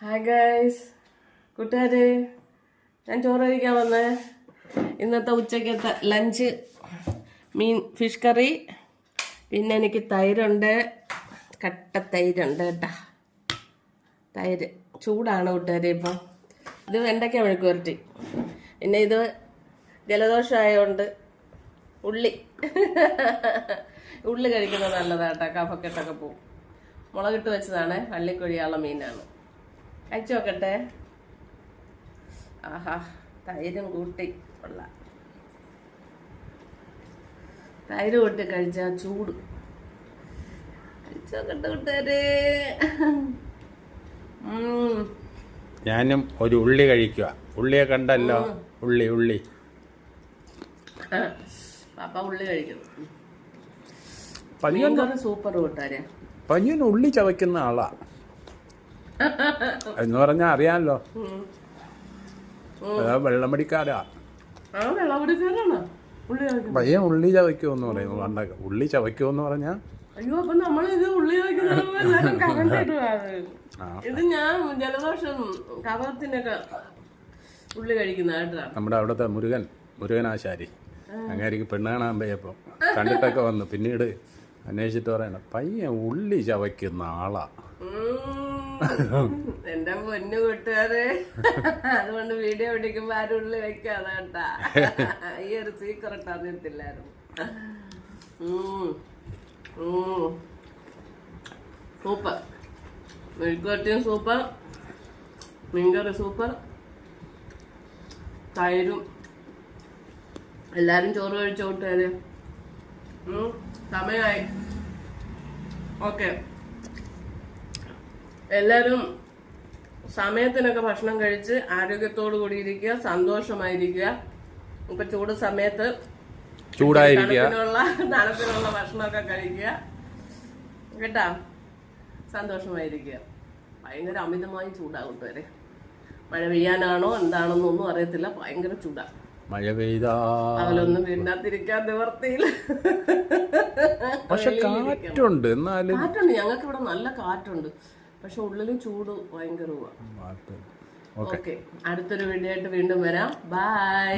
Hi guys, കൂട്ടുകാരെ, ഞാൻ ചോറ് കഴിക്കാൻ വന്നേ. ഇന്നത്തെ ഉച്ചക്കത്തെ ലഞ്ച് ഫിഷ് കറി, പിന്നെ എനിക്ക് തൈരുണ്ട്, കട്ട തൈരുണ്ട് കേട്ടാ. തൈര് ചൂടാണ് കൂട്ടുകാരെ. ഇപ്പം ഇത് വെണ്ടയ്ക്ക മെഴുക്ക് പുരട്ടി, പിന്നെ ഇത് ജലദോഷമായതുകൊണ്ട് ഉള്ളി കഴിക്കുന്നത് നല്ലതാട്ടാ, കഫക്കെട്ടൊക്കെ പോവും. മുളകിട്ട് വെച്ചതാണ്, വള്ളിക്കൊഴിയാള മീനാണ്. കഴിച്ചു നോക്കട്ടെ. ആഹാ, തൈരും കൂട്ടി കൊള്ളാം. തൈര് കൂട്ടി കഴിച്ചാ ചൂട്. കഴിച്ചു നോക്കട്ടെ കൂട്ടുകാരെ. ഞാനും ഒരു ഉള്ളി കഴിക്കുക. ഉള്ളിയെ കണ്ടല്ലോ, ഉള്ളി പാപ്പ ഉള്ളി കഴിക്കുന്നു. സൂപ്പർ കൂട്ടുകാരെ. പനിയൻ ഉള്ളി ചവയ്ക്കുന്ന ആളാ എന്ന് പറഞ്ഞാ അറിയാമല്ലോ. വെള്ളമടിക്കാരാ. പയ്യൻ ഉള്ളി ചവയ്ക്കുമെന്ന് പറയുന്നു. പണ്ടൊക്കെ ഉള്ളി ചവയ്ക്കുമെന്ന് പറഞ്ഞാ അയ്യോ, അപ്പൊ നമ്മളിത് ഉള്ളി ഇത് ഞാൻ ജലദോഷം കഫത്തിനൊക്കെ ഉള്ളി കഴിക്കുന്ന നമ്മുടെ അവിടുത്തെ മുരുകനാശാരി അങ്ങേക്ക് പെണ്ണ് കാണാൻ പോയപ്പോ കണ്ടിട്ടൊക്കെ വന്നു. പിന്നീട് അന്വേഷിച്ചിട്ട് പറയണം, പയ്യൻ ഉള്ളി ചവയ്ക്കുന്ന ആളാ. എന്റെ പൊന്നു കൂട്ടുകാരെ, അതുകൊണ്ട് വീഡിയോ പിടിക്കുമ്പോ ആരും ഉള്ളി വെക്കാതെ കേട്ടാ. ഈ ഒരു സീക്രട്ട് അറിയത്തില്ലായിരുന്നു. സൂപ്പർ മെഴുക്കുവരട്ടിയും സൂപ്പർ, മീൻകറി സൂപ്പർ, തൈരും. എല്ലാരും ചോറ് കഴിച്ചു കൂട്ടുകാര്. സമയമായി. ഓക്കെ, എല്ലാരും സമയത്തിനൊക്കെ ഭക്ഷണം കഴിച്ച് ആരോഗ്യത്തോടു കൂടി ഇരിക്കുക, സന്തോഷമായിരിക്കുക. ഇപ്പൊ ചൂട് സമയത്ത് തണുപ്പിനുള്ള ഭക്ഷണമൊക്കെ കഴിക്കുക കേട്ടാ. സന്തോഷമായിരിക്കുക. ഭയങ്കര അമിതമായി ചൂടാകും വരെ. മഴ പെയ്യാനാണോ എന്താണെന്നൊന്നും അറിയത്തില്ല. ഭയങ്കര ചൂടാ. മഴ പെയ്താ അവലൊന്നും വീണ്ടാതിരിക്കാൻ നിവർത്തിയില്ല. പക്ഷെ കാറ്റുണ്ട്. എന്നാലും കാറ്റുണ്ട്, ഞങ്ങൾക്ക് ഇവിടെ നല്ല കാറ്റുണ്ട്. പക്ഷെ ഉള്ളിലും ചൂട് ഭയങ്കരമാണ്. ഓക്കെ, അടുത്തൊരു വീഡിയോ ആയിട്ട് വീണ്ടും വരാം. ബൈ.